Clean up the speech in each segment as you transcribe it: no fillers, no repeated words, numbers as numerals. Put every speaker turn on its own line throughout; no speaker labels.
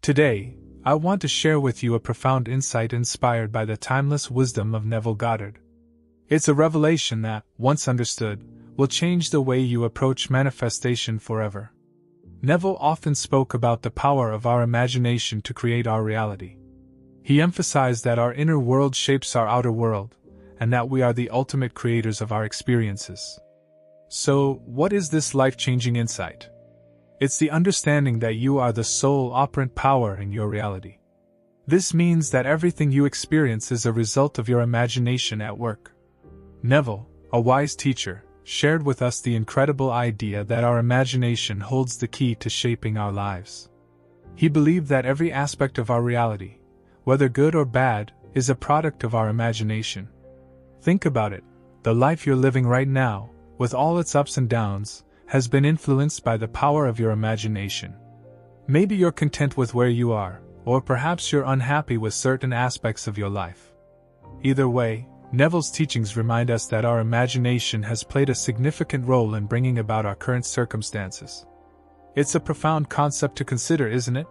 Today, I want to share with you a profound insight inspired by the timeless wisdom of Neville Goddard. It's a revelation that, once understood, will change the way you approach manifestation forever. Neville often spoke about the power of our imagination to create our reality. He emphasized that our inner world shapes our outer world, and that we are the ultimate creators of our experiences. So, what is this life-changing insight? It's the understanding that you are the sole operant power in your reality. This means that everything you experience is a result of your imagination at work. Neville, a wise teacher, shared with us the incredible idea that our imagination holds the key to shaping our lives. He believed that every aspect of our reality, whether good or bad, is a product of our imagination. Think about it, the life you're living right now, with all its ups and downs, has been influenced by the power of your imagination. Maybe you're content with where you are, or perhaps you're unhappy with certain aspects of your life. Either way, Neville's teachings remind us that our imagination has played a significant role in bringing about our current circumstances. It's a profound concept to consider, isn't it?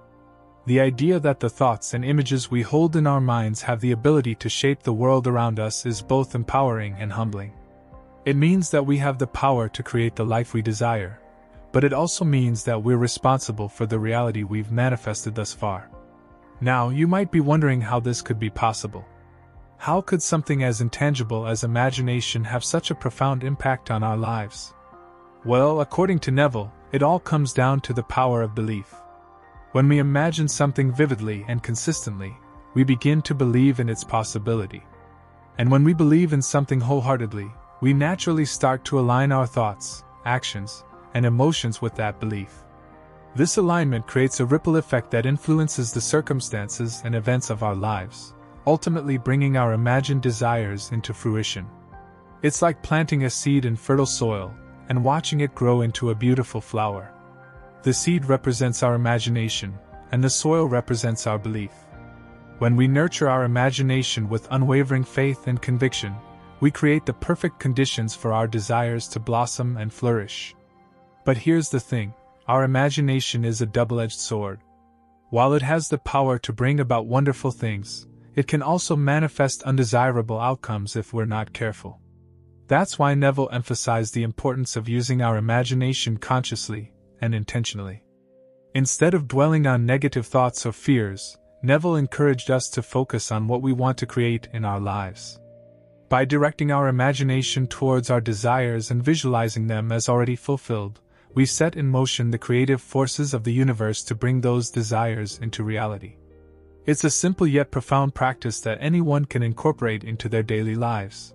The idea that the thoughts and images we hold in our minds have the ability to shape the world around us is both empowering and humbling. It means that we have the power to create the life we desire, but it also means that we're responsible for the reality we've manifested thus far. Now, you might be wondering how this could be possible. How could something as intangible as imagination have such a profound impact on our lives? Well, according to Neville, it all comes down to the power of belief. When we imagine something vividly and consistently, we begin to believe in its possibility. And when we believe in something wholeheartedly, we naturally start to align our thoughts, actions, and emotions with that belief. This alignment creates a ripple effect that influences the circumstances and events of our lives, ultimately bringing our imagined desires into fruition. It's like planting a seed in fertile soil and watching it grow into a beautiful flower. The seed represents our imagination, and the soil represents our belief. When we nurture our imagination with unwavering faith and conviction, we create the perfect conditions for our desires to blossom and flourish. But here's the thing, our imagination is a double-edged sword. While it has the power to bring about wonderful things, it can also manifest undesirable outcomes if we're not careful. That's why Neville emphasized the importance of using our imagination consciously and intentionally. Instead of dwelling on negative thoughts or fears, Neville encouraged us to focus on what we want to create in our lives. By directing our imagination towards our desires and visualizing them as already fulfilled, we set in motion the creative forces of the universe to bring those desires into reality. It's a simple yet profound practice that anyone can incorporate into their daily lives.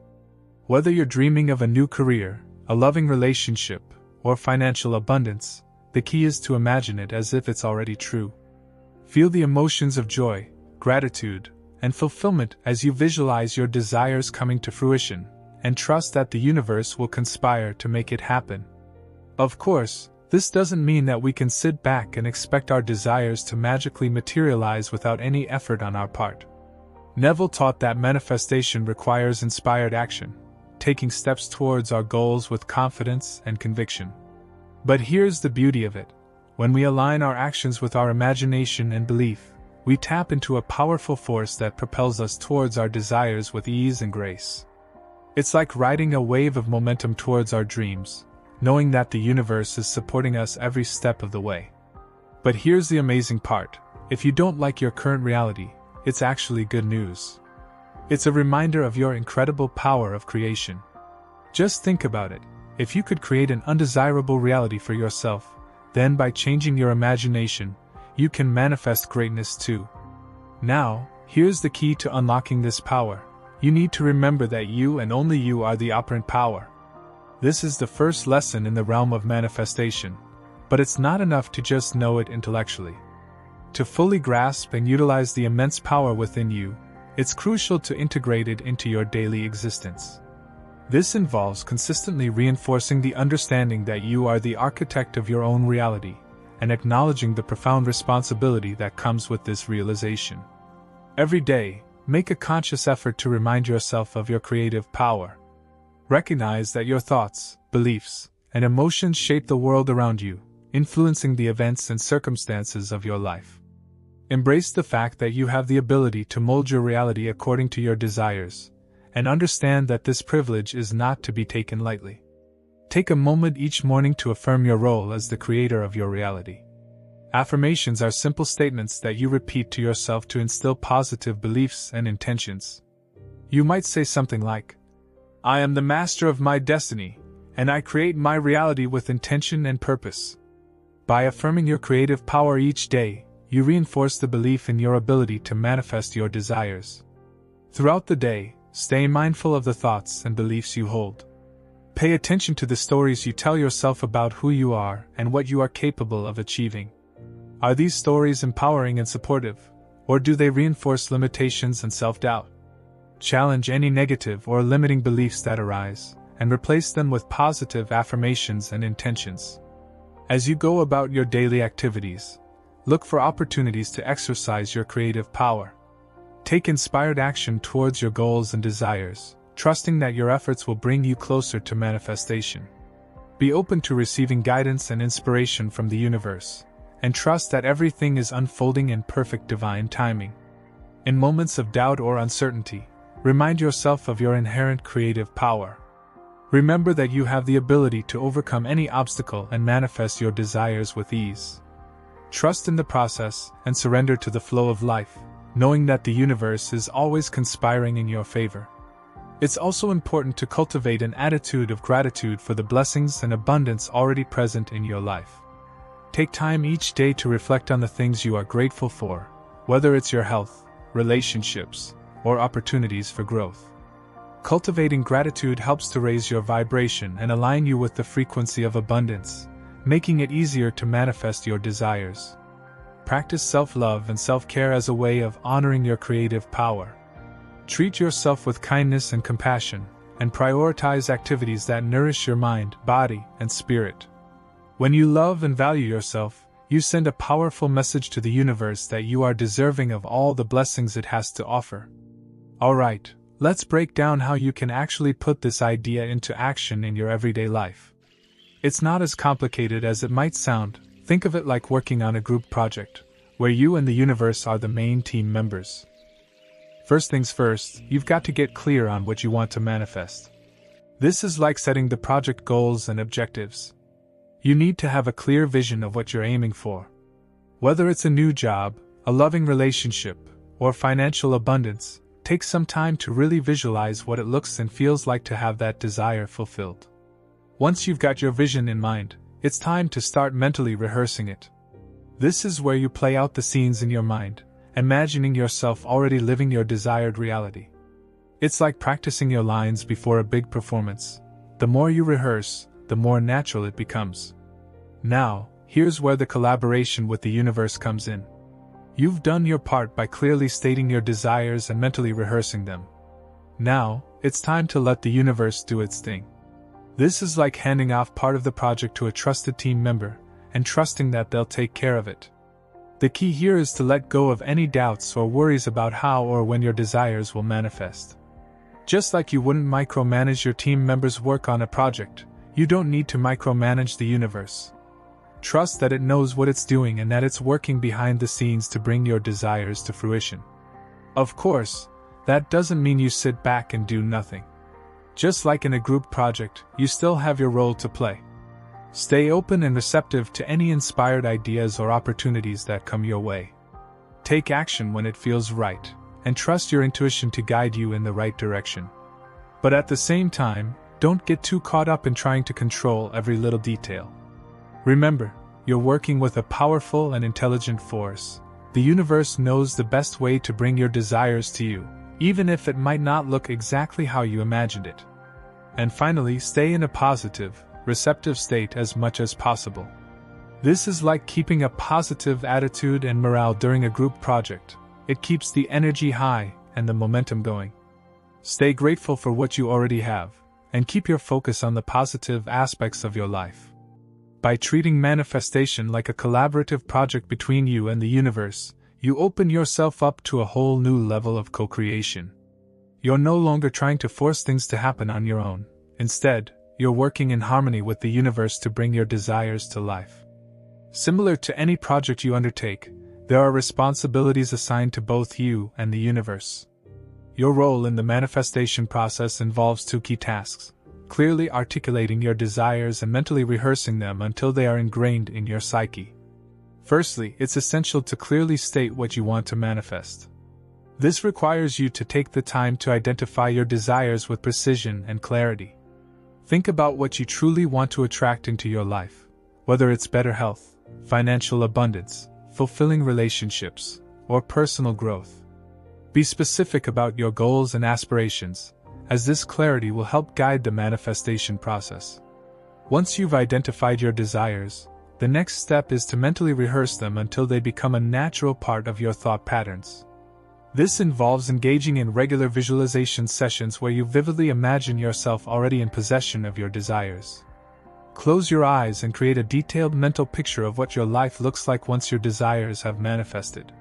Whether you're dreaming of a new career, a loving relationship, or financial abundance, the key is to imagine it as if it's already true. Feel the emotions of joy, gratitude, and fulfillment as you visualize your desires coming to fruition, and trust that the universe will conspire to make it happen. Of course, this doesn't mean that we can sit back and expect our desires to magically materialize without any effort on our part. Neville taught that manifestation requires inspired action, taking steps towards our goals with confidence and conviction. But here's the beauty of it. When we align our actions with our imagination and belief, we tap into a powerful force that propels us towards our desires with ease and grace. It's like riding a wave of momentum towards our dreams, knowing that the universe is supporting us every step of the way. But here's the amazing part. If you don't like your current reality, it's actually good news. It's a reminder of your incredible power of creation. Just think about it. If you could create an undesirable reality for yourself, then by changing your imagination, you can manifest greatness too. Now, here's the key to unlocking this power. You need to remember that you and only you are the operant power. This is the first lesson in the realm of manifestation, but it's not enough to just know it intellectually. To fully grasp and utilize the immense power within you, it's crucial to integrate it into your daily existence. This involves consistently reinforcing the understanding that you are the architect of your own reality, and acknowledging the profound responsibility that comes with this realization. Every day, make a conscious effort to remind yourself of your creative power. Recognize that your thoughts, beliefs, and emotions shape the world around you, influencing the events and circumstances of your life. Embrace the fact that you have the ability to mold your reality according to your desires, and understand that this privilege is not to be taken lightly. Take a moment each morning to affirm your role as the creator of your reality. Affirmations are simple statements that you repeat to yourself to instill positive beliefs and intentions. You might say something like, "I am the master of my destiny, and I create my reality with intention and purpose." By affirming your creative power each day, you reinforce the belief in your ability to manifest your desires. Throughout the day, stay mindful of the thoughts and beliefs you hold. Pay attention to the stories you tell yourself about who you are and what you are capable of achieving. Are these stories empowering and supportive, or do they reinforce limitations and self-doubt? Challenge any negative or limiting beliefs that arise, and replace them with positive affirmations and intentions. As you go about your daily activities, look for opportunities to exercise your creative power. Take inspired action towards your goals and desires, trusting that your efforts will bring you closer to manifestation. Be open to receiving guidance and inspiration from the universe, and trust that everything is unfolding in perfect divine timing. In moments of doubt or uncertainty, remind yourself of your inherent creative power. Remember that you have the ability to overcome any obstacle and manifest your desires with ease. Trust in the process and surrender to the flow of life, knowing that the universe is always conspiring in your favor. It's also important to cultivate an attitude of gratitude for the blessings and abundance already present in your life. Take time each day to reflect on the things you are grateful for, whether it's your health, relationships, or opportunities for growth. Cultivating gratitude helps to raise your vibration and align you with the frequency of abundance, making it easier to manifest your desires. Practice self-love and self-care as a way of honoring your creative power. Treat yourself with kindness and compassion, and prioritize activities that nourish your mind, body, and spirit. When you love and value yourself, you send a powerful message to the universe that you are deserving of all the blessings it has to offer. Alright, let's break down how you can actually put this idea into action in your everyday life. It's not as complicated as it might sound. Think of it like working on a group project, where you and the universe are the main team members. First things first, you've got to get clear on what you want to manifest. This is like setting the project goals and objectives. You need to have a clear vision of what you're aiming for. Whether it's a new job, a loving relationship, or financial abundance, take some time to really visualize what it looks and feels like to have that desire fulfilled. Once you've got your vision in mind, it's time to start mentally rehearsing it. This is where you play out the scenes in your mind, imagining yourself already living your desired reality. It's like practicing your lines before a big performance. The more you rehearse, the more natural it becomes. Now, here's where the collaboration with the universe comes in. You've done your part by clearly stating your desires and mentally rehearsing them. Now, it's time to let the universe do its thing. This is like handing off part of the project to a trusted team member, and trusting that they'll take care of it. The key here is to let go of any doubts or worries about how or when your desires will manifest. Just like you wouldn't micromanage your team members' work on a project, you don't need to micromanage the universe. Trust that it knows what it's doing and that it's working behind the scenes to bring your desires to fruition. Of course, that doesn't mean you sit back and do nothing. Just like in a group project, you still have your role to play. Stay open and receptive to any inspired ideas or opportunities that come your way. Take action when it feels right, and trust your intuition to guide you in the right direction. But at the same time, don't get too caught up in trying to control every little detail. Remember, you're working with a powerful and intelligent force. The universe knows the best way to bring your desires to you, even if it might not look exactly how you imagined it. And finally, stay in a positive, receptive state as much as possible. This is like keeping a positive attitude and morale during a group project. It keeps the energy high and the momentum going. Stay grateful for what you already have, and keep your focus on the positive aspects of your life. By treating manifestation like a collaborative project between you and the universe, you open yourself up to a whole new level of co-creation. You're no longer trying to force things to happen on your own. Instead, you're working in harmony with the universe to bring your desires to life. Similar to any project you undertake, There are responsibilities assigned to both you and the universe. Your role in the manifestation process involves two key tasks: clearly articulating your desires and mentally rehearsing them until they are ingrained in your psyche. Firstly, it's essential to clearly state what you want to manifest. This requires you to take the time to identify your desires with precision and clarity. Think about what you truly want to attract into your life, whether it's better health, financial abundance, fulfilling relationships, or personal growth. Be specific about your goals and aspirations, as this clarity will help guide the manifestation process. Once you've identified your desires, the next step is to mentally rehearse them until they become a natural part of your thought patterns. This involves engaging in regular visualization sessions where you vividly imagine yourself already in possession of your desires. Close your eyes and create a detailed mental picture of what your life looks like once your desires have manifested.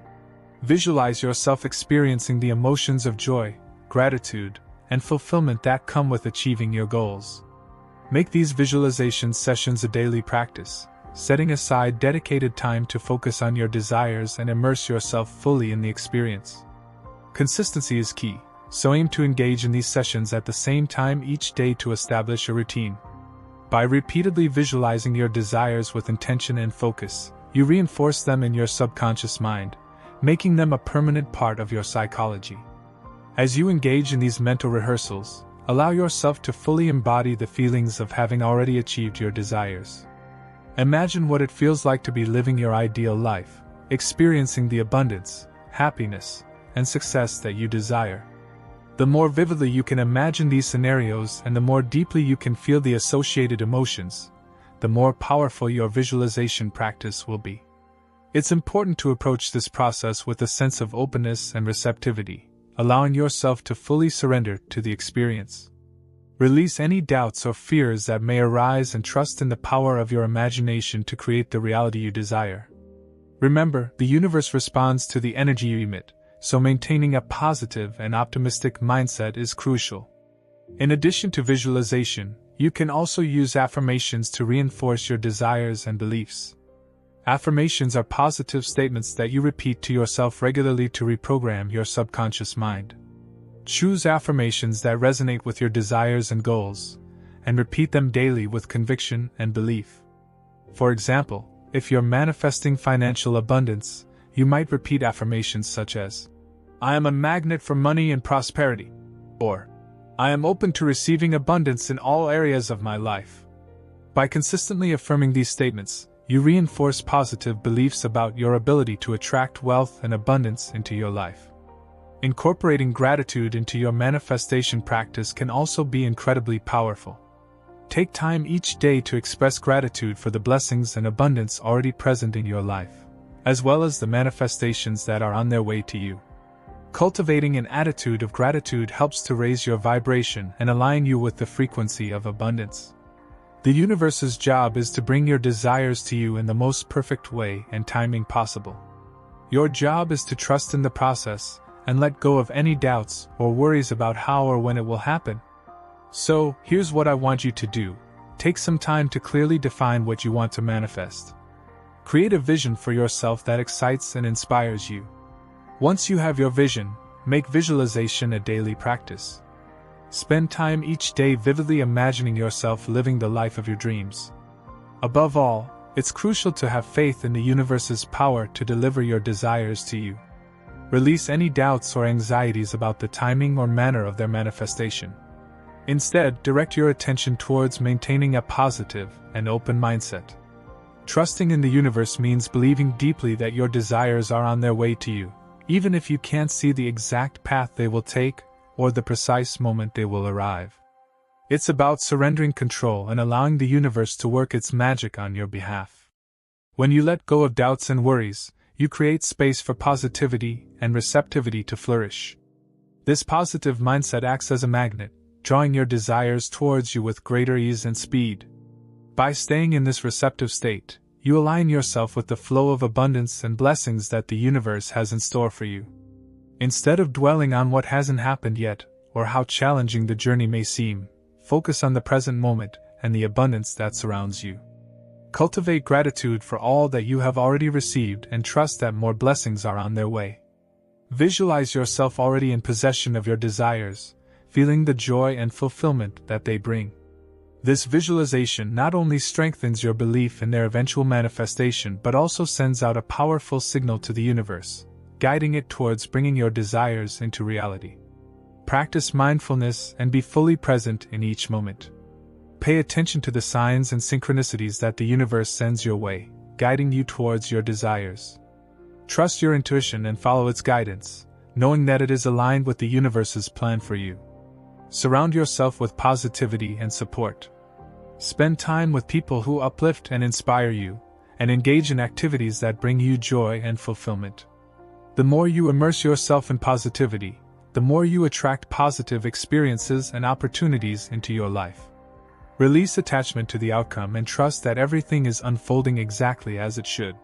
Visualize yourself experiencing the emotions of joy, gratitude, and fulfillment that come with achieving your goals. Make these visualization sessions a daily practice, setting aside dedicated time to focus on your desires and immerse yourself fully in the experience. Consistency is key, so aim to engage in these sessions at the same time each day to establish a routine. By repeatedly visualizing your desires with intention and focus, you reinforce them in your subconscious mind, making them a permanent part of your psychology. As you engage in these mental rehearsals, allow yourself to fully embody the feelings of having already achieved your desires. Imagine what it feels like to be living your ideal life, experiencing the abundance, happiness, and success that you desire. The more vividly you can imagine these scenarios and the more deeply you can feel the associated emotions, the more powerful your visualization practice will be. It's important to approach this process with a sense of openness and receptivity, allowing yourself to fully surrender to the experience. Release any doubts or fears that may arise and trust in the power of your imagination to create the reality you desire. Remember, the universe responds to the energy you emit, so maintaining a positive and optimistic mindset is crucial. In addition to visualization, you can also use affirmations to reinforce your desires and beliefs. Affirmations are positive statements that you repeat to yourself regularly to reprogram your subconscious mind. Choose affirmations that resonate with your desires and goals, and repeat them daily with conviction and belief. For example, if you're manifesting financial abundance, you might repeat affirmations such as, "I am a magnet for money and prosperity," or, "I am open to receiving abundance in all areas of my life." By consistently affirming these statements, you reinforce positive beliefs about your ability to attract wealth and abundance into your life. Incorporating gratitude into your manifestation practice can also be incredibly powerful. Take time each day to express gratitude for the blessings and abundance already present in your life, as well as the manifestations that are on their way to you. Cultivating an attitude of gratitude helps to raise your vibration and align you with the frequency of abundance. The universe's job is to bring your desires to you in the most perfect way and timing possible. Your job is to trust in the process and let go of any doubts or worries about how or when it will happen. So, here's what I want you to do. Take some time to clearly define what you want to manifest. Create a vision for yourself that excites and inspires you. Once you have your vision, make visualization a daily practice. Spend time each day vividly imagining yourself living the life of your dreams. Above all, it's crucial to have faith in the universe's power to deliver your desires to you. Release any doubts or anxieties about the timing or manner of their manifestation. Instead, direct your attention towards maintaining a positive and open mindset. Trusting in the universe means believing deeply that your desires are on their way to you, even if you can't see the exact path they will take or the precise moment they will arrive. It's about surrendering control and allowing the universe to work its magic on your behalf. When you let go of doubts and worries, you create space for positivity and receptivity to flourish. This positive mindset acts as a magnet, drawing your desires towards you with greater ease and speed. By staying in this receptive state, you align yourself with the flow of abundance and blessings that the universe has in store for you. Instead of dwelling on what hasn't happened yet, or how challenging the journey may seem, focus on the present moment and the abundance that surrounds you. Cultivate gratitude for all that you have already received and trust that more blessings are on their way. Visualize yourself already in possession of your desires, feeling the joy and fulfillment that they bring. This visualization not only strengthens your belief in their eventual manifestation but also sends out a powerful signal to the universe, guiding it towards bringing your desires into reality. Practice mindfulness and be fully present in each moment. Pay attention to the signs and synchronicities that the universe sends your way, guiding you towards your desires. Trust your intuition and follow its guidance, knowing that it is aligned with the universe's plan for you. Surround yourself with positivity and support. Spend time with people who uplift and inspire you, and engage in activities that bring you joy and fulfillment. The more you immerse yourself in positivity, the more you attract positive experiences and opportunities into your life. Release attachment to the outcome and trust that everything is unfolding exactly as it should.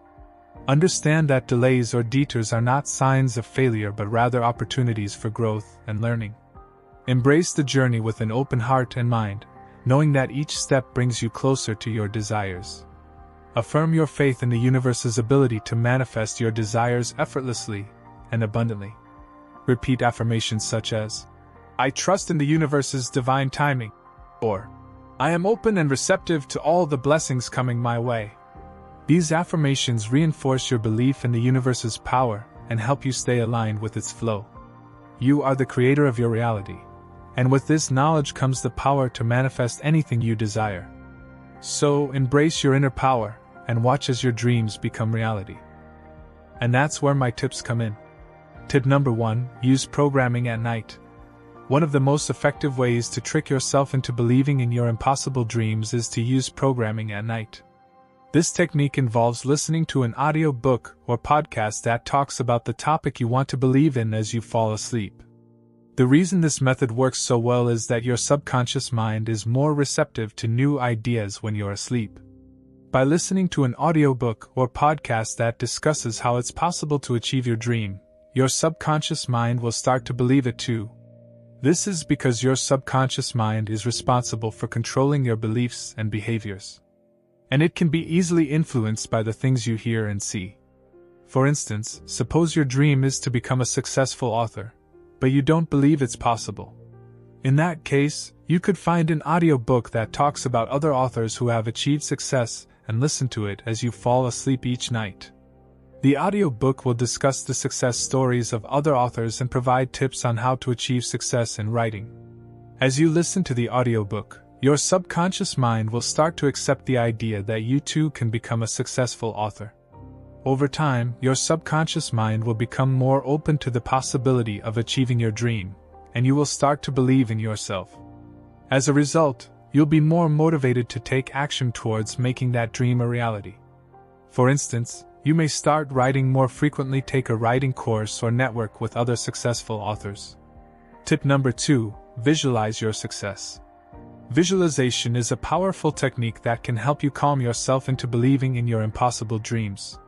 Understand that delays or detours are not signs of failure but rather opportunities for growth and learning. Embrace the journey with an open heart and mind, knowing that each step brings you closer to your desires. Affirm your faith in the universe's ability to manifest your desires effortlessly and abundantly. Repeat affirmations such as, "I trust in the universe's divine timing," or "I am open and receptive to all the blessings coming my way." These affirmations reinforce your belief in the universe's power and help you stay aligned with its flow. You are the creator of your reality, and with this knowledge comes the power to manifest anything you desire. So, embrace your inner power and watch as your dreams become reality. And that's where my tips come in. Tip number 1: use programming at night. One of the most effective ways to trick yourself into believing in your impossible dreams is to use programming at night. This technique involves listening to an audio book or podcast that talks about the topic you want to believe in as you fall asleep. The reason this method works so well is that your subconscious mind is more receptive to new ideas when you're asleep. By listening to an audiobook or podcast that discusses how it's possible to achieve your dream, your subconscious mind will start to believe it too. This is because your subconscious mind is responsible for controlling your beliefs and behaviors. And it can be easily influenced by the things you hear and see. For instance, suppose your dream is to become a successful author, but you don't believe it's possible. In that case, you could find an audiobook that talks about other authors who have achieved success and listen to it as you fall asleep each night. The audiobook will discuss the success stories of other authors and provide tips on how to achieve success in writing. As you listen to the audiobook, your subconscious mind will start to accept the idea that you too can become a successful author. Over time, your subconscious mind will become more open to the possibility of achieving your dream, and you will start to believe in yourself. As a result, you'll be more motivated to take action towards making that dream a reality. For instance, you may start writing more frequently, take a writing course, or network with other successful authors. Tip number 2: visualize your success. Visualization is a powerful technique that can help you calm yourself into believing in your impossible dreams.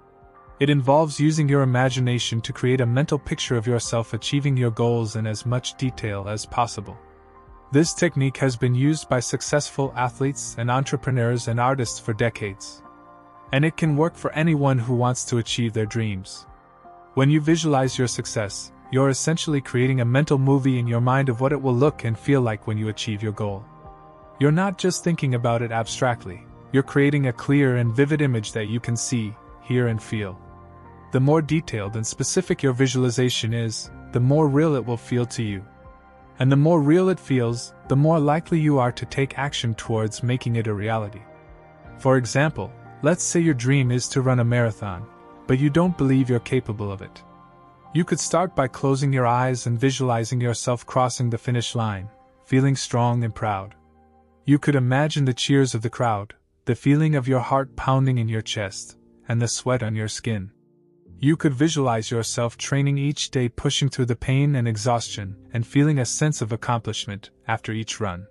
It involves using your imagination to create a mental picture of yourself achieving your goals in as much detail as possible. This technique has been used by successful athletes and entrepreneurs and artists for decades. And it can work for anyone who wants to achieve their dreams. When you visualize your success, you're essentially creating a mental movie in your mind of what it will look and feel like when you achieve your goal. You're not just thinking about it abstractly, you're creating a clear and vivid image that you can see, hear, and feel. The more detailed and specific your visualization is, the more real it will feel to you. And the more real it feels, the more likely you are to take action towards making it a reality. For example, let's say your dream is to run a marathon, but you don't believe you're capable of it. You could start by closing your eyes and visualizing yourself crossing the finish line, feeling strong and proud. You could imagine the cheers of the crowd, the feeling of your heart pounding in your chest, and the sweat on your skin. You could visualize yourself training each day, pushing through the pain and exhaustion, and feeling a sense of accomplishment after each run.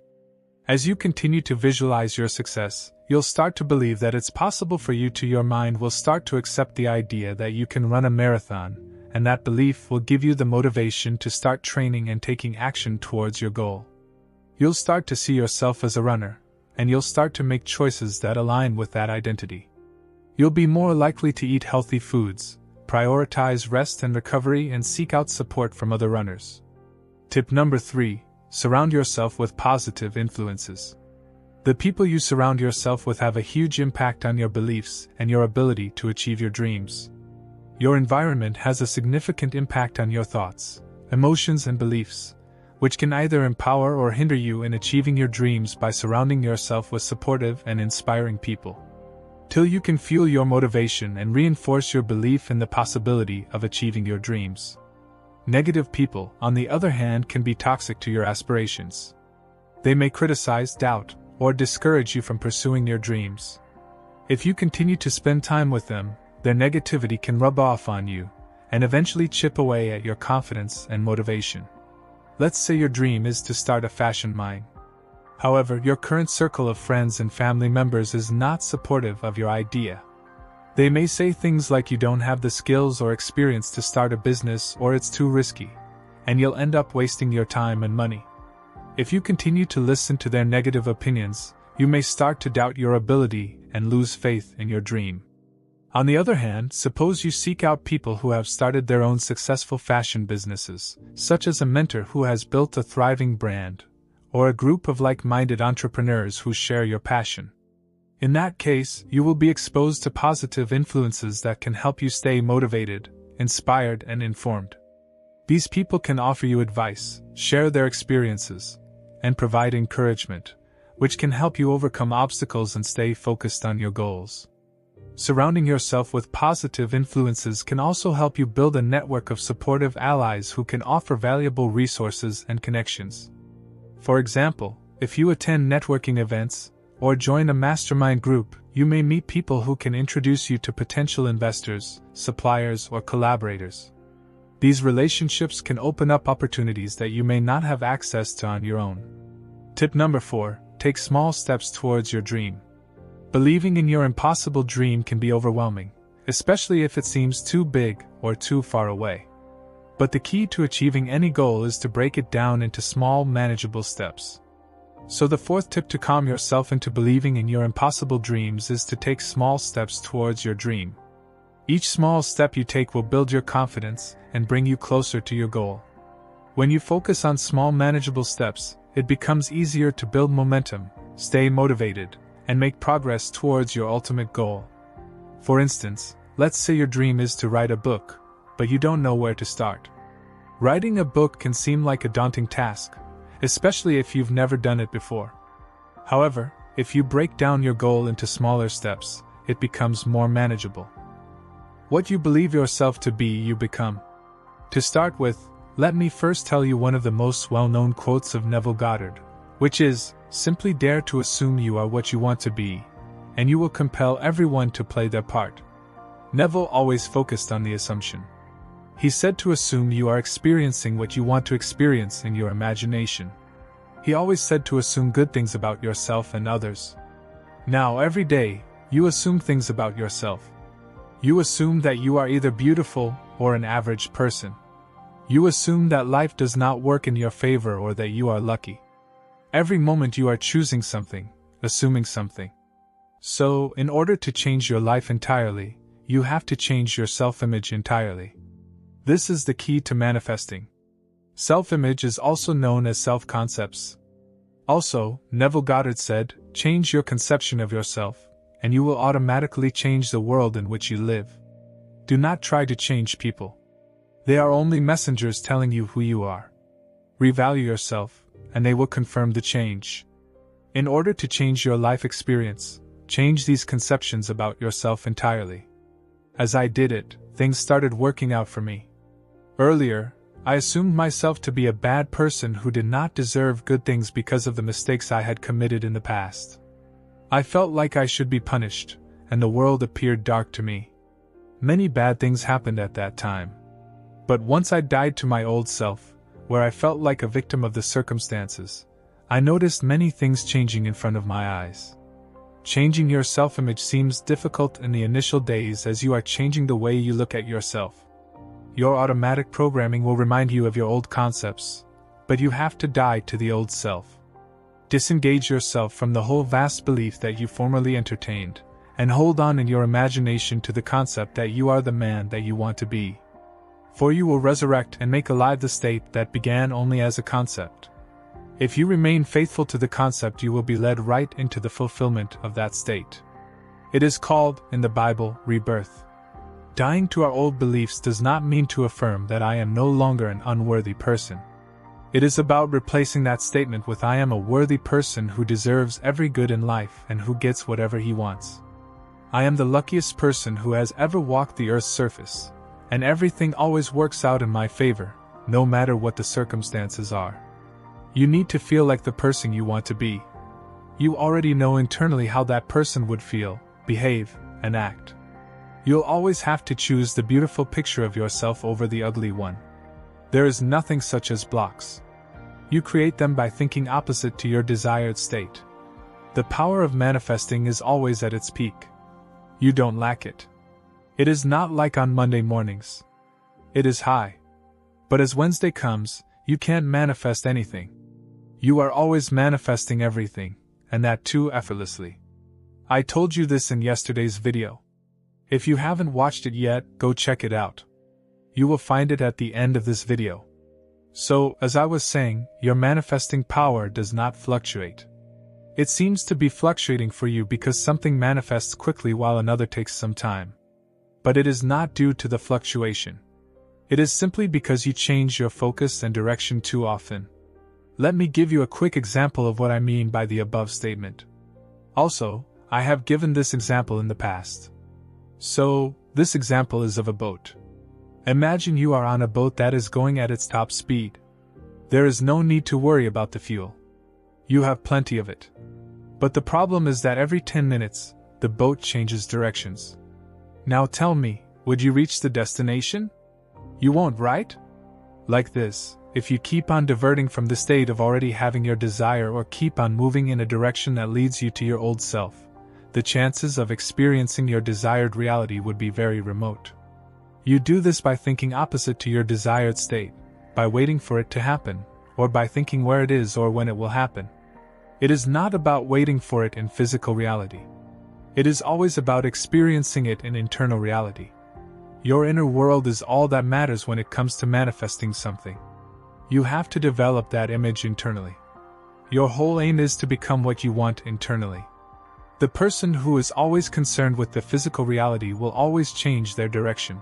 As you continue to visualize your success, you'll start to believe that it's possible for you to. Your mind will start to accept the idea that you can run a marathon, and that belief will give you the motivation to start training and taking action towards your goal. You'll start to see yourself as a runner, and you'll start to make choices that align with that identity. You'll be more likely to eat healthy foods, prioritize rest and recovery, and seek out support from other runners. Tip number 3. Surround yourself with positive influences. The people you surround yourself with have a huge impact on your beliefs and your ability to achieve your dreams. Your environment has a significant impact on your thoughts, emotions, and beliefs, which can either empower or hinder you in achieving your dreams. By surrounding yourself with supportive and inspiring people, till you can fuel your motivation and reinforce your belief in the possibility of achieving your dreams. Negative people, on the other hand, can be toxic to your aspirations. They may criticize, doubt, or discourage you from pursuing your dreams. If you continue to spend time with them, their negativity can rub off on you, and eventually chip away at your confidence and motivation. Let's say your dream is to start a fashion line. However, your current circle of friends and family members is not supportive of your idea. They may say things like you don't have the skills or experience to start a business, or it's too risky, and you'll end up wasting your time and money. If you continue to listen to their negative opinions, you may start to doubt your ability and lose faith in your dream. On the other hand, suppose you seek out people who have started their own successful fashion businesses, such as a mentor who has built a thriving brand, or a group of like-minded entrepreneurs who share your passion. In that case, you will be exposed to positive influences that can help you stay motivated, inspired, and informed. These people can offer you advice, share their experiences, and provide encouragement, which can help you overcome obstacles and stay focused on your goals. Surrounding yourself with positive influences can also help you build a network of supportive allies who can offer valuable resources and connections. For example, if you attend networking events, or join a mastermind group, you may meet people who can introduce you to potential investors, suppliers, or collaborators. These relationships can open up opportunities that you may not have access to on your own. Tip number 4. Take small steps towards your dream. Believing in your impossible dream can be overwhelming, especially if it seems too big or too far away. But the key to achieving any goal is to break it down into small, manageable steps. So the 4th tip to calm yourself into believing in your impossible dreams is to take small steps towards your dream. Each small step you take will build your confidence and bring you closer to your goal. When you focus on small, manageable steps, it becomes easier to build momentum, stay motivated, and make progress towards your ultimate goal. For instance, let's say your dream is to write a book, but you don't know where to start. Writing a book can seem like a daunting task, especially if you've never done it before. However, if you break down your goal into smaller steps, it becomes more manageable. What you believe yourself to be, you become. To start with, let me first tell you one of the most well-known quotes of Neville Goddard, which is, "Simply dare to assume you are what you want to be, and you will compel everyone to play their part." Neville always focused on the assumption. He said to assume you are experiencing what you want to experience in your imagination. He always said to assume good things about yourself and others. Now, every day, you assume things about yourself. You assume that you are either beautiful or an average person. You assume that life does not work in your favor or that you are lucky. Every moment you are choosing something, assuming something. So, in order to change your life entirely, you have to change your self-image entirely. This is the key to manifesting. Self-image is also known as self-concepts. Also, Neville Goddard said, "Change your conception of yourself, and you will automatically change the world in which you live." Do not try to change people. They are only messengers telling you who you are. Revalue yourself, and they will confirm the change. In order to change your life experience, change these conceptions about yourself entirely. As I did it, things started working out for me. Earlier, I assumed myself to be a bad person who did not deserve good things because of the mistakes I had committed in the past. I felt like I should be punished, and the world appeared dark to me. Many bad things happened at that time. But once I died to my old self, where I felt like a victim of the circumstances, I noticed many things changing in front of my eyes. Changing your self-image seems difficult in the initial days as you are changing the way you look at yourself. Your automatic programming will remind you of your old concepts, but you have to die to the old self. Disengage yourself from the whole vast belief that you formerly entertained, and hold on in your imagination to the concept that you are the man that you want to be. For you will resurrect and make alive the state that began only as a concept. If you remain faithful to the concept, you will be led right into the fulfillment of that state. It is called, in the Bible, rebirth. Dying to our old beliefs does not mean to affirm that I am no longer an unworthy person. It is about replacing that statement with I am a worthy person who deserves every good in life and who gets whatever he wants. I am the luckiest person who has ever walked the earth's surface, and everything always works out in my favor, no matter what the circumstances are. You need to feel like the person you want to be. You already know internally how that person would feel, behave, and act. You'll always have to choose the beautiful picture of yourself over the ugly one. There is nothing such as blocks. You create them by thinking opposite to your desired state. The power of manifesting is always at its peak. You don't lack it. It is not like on Monday mornings. It is high. But as Wednesday comes, you can't manifest anything. You are always manifesting everything, and that too effortlessly. I told you this in yesterday's video. If you haven't watched it yet, go check it out. You will find it at the end of this video. So, as I was saying, your manifesting power does not fluctuate. It seems to be fluctuating for you because something manifests quickly while another takes some time. But it is not due to the fluctuation. It is simply because you change your focus and direction too often. Let me give you a quick example of what I mean by the above statement. Also, I have given this example in the past. So, this example is of a boat. Imagine you are on a boat that is going at its top speed. There is no need to worry about the fuel. You have plenty of it. But the problem is that every 10 minutes, the boat changes directions. Now tell me, would you reach the destination? You won't, right? Like this, if you keep on diverting from the state of already having your desire or keep on moving in a direction that leads you to your old self, the chances of experiencing your desired reality would be very remote. You do this by thinking opposite to your desired state, by waiting for it to happen, or by thinking where it is or when it will happen. It is not about waiting for it in physical reality. It is always about experiencing it in internal reality. Your inner world is all that matters when it comes to manifesting something. You have to develop that image internally. Your whole aim is to become what you want internally. The person who is always concerned with the physical reality will always change their direction.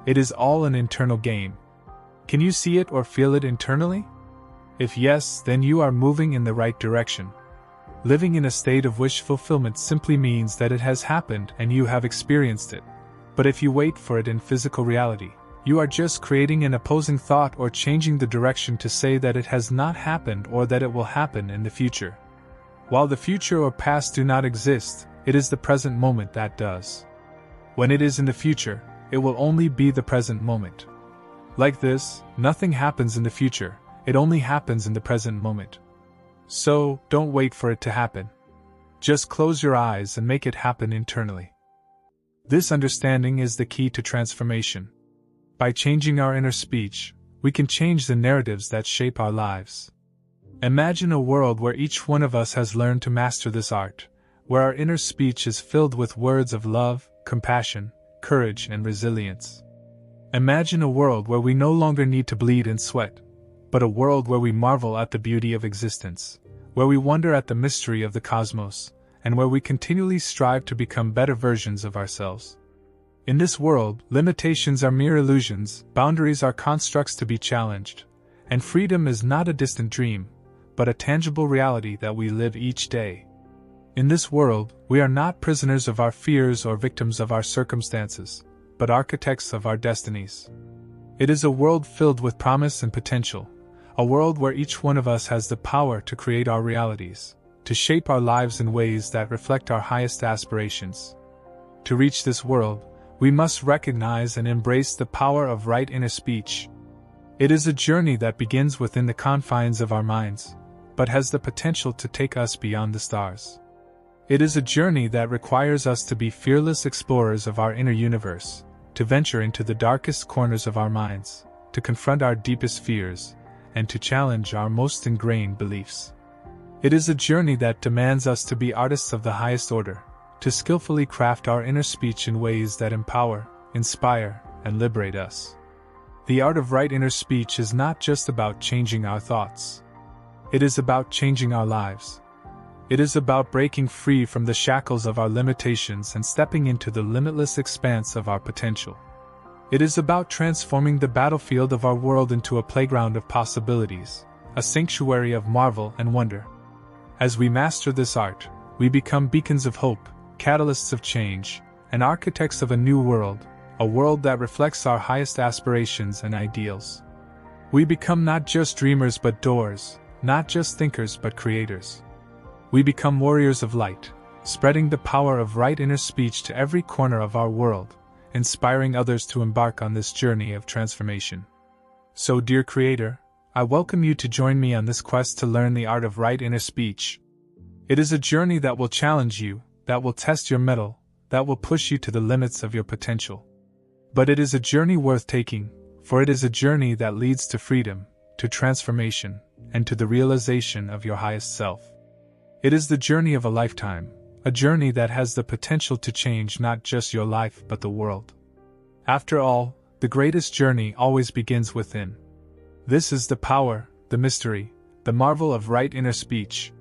It is all an internal game. Can you see it or feel it internally? If yes, then you are moving in the right direction. Living in a state of wish fulfillment simply means that it has happened and you have experienced it. But if you wait for it in physical reality, you are just creating an opposing thought or changing the direction to say that it has not happened or that it will happen in the future. While the future or past do not exist, it is the present moment that does. When it is in the future, it will only be the present moment. Like this, nothing happens in the future, it only happens in the present moment. So, don't wait for it to happen. Just close your eyes and make it happen internally. This understanding is the key to transformation. By changing our inner speech, we can change the narratives that shape our lives. Imagine a world where each one of us has learned to master this art, where our inner speech is filled with words of love, compassion, courage, and resilience. Imagine a world where we no longer need to bleed and sweat, but a world where we marvel at the beauty of existence, where we wonder at the mystery of the cosmos, and where we continually strive to become better versions of ourselves. In this world, limitations are mere illusions, boundaries are constructs to be challenged, and freedom is not a distant dream, but a tangible reality that we live each day. In this world, we are not prisoners of our fears or victims of our circumstances, but architects of our destinies. It is a world filled with promise and potential, a world where each one of us has the power to create our realities, to shape our lives in ways that reflect our highest aspirations. To reach this world, we must recognize and embrace the power of right inner speech. It is a journey that begins within the confines of our minds, but has the potential to take us beyond the stars. It is a journey that requires us to be fearless explorers of our inner universe, to venture into the darkest corners of our minds, to confront our deepest fears, and to challenge our most ingrained beliefs. It is a journey that demands us to be artists of the highest order, to skillfully craft our inner speech in ways that empower, inspire, and liberate us. The art of right inner speech is not just about changing our thoughts. It is about changing our lives. It is about breaking free from the shackles of our limitations and stepping into the limitless expanse of our potential. It is about transforming the battlefield of our world into a playground of possibilities, a sanctuary of marvel and wonder. As we master this art, we become beacons of hope, catalysts of change, and architects of a new world, a world that reflects our highest aspirations and ideals. We become not just dreamers but doers, not just thinkers but creators. We become warriors of light, spreading the power of right inner speech to every corner of our world, inspiring others to embark on this journey of transformation. So, dear creator, I welcome you to join me on this quest to learn the art of right inner speech. It is a journey that will challenge you, that will test your mettle, that will push you to the limits of your potential. But it is a journey worth taking, for it is a journey that leads to freedom, to transformation, and to the realization of your highest self. It is the journey of a lifetime, a journey that has the potential to change not just your life but the world. After all, the greatest journey always begins within. This is the power, the mystery, the marvel of right inner speech,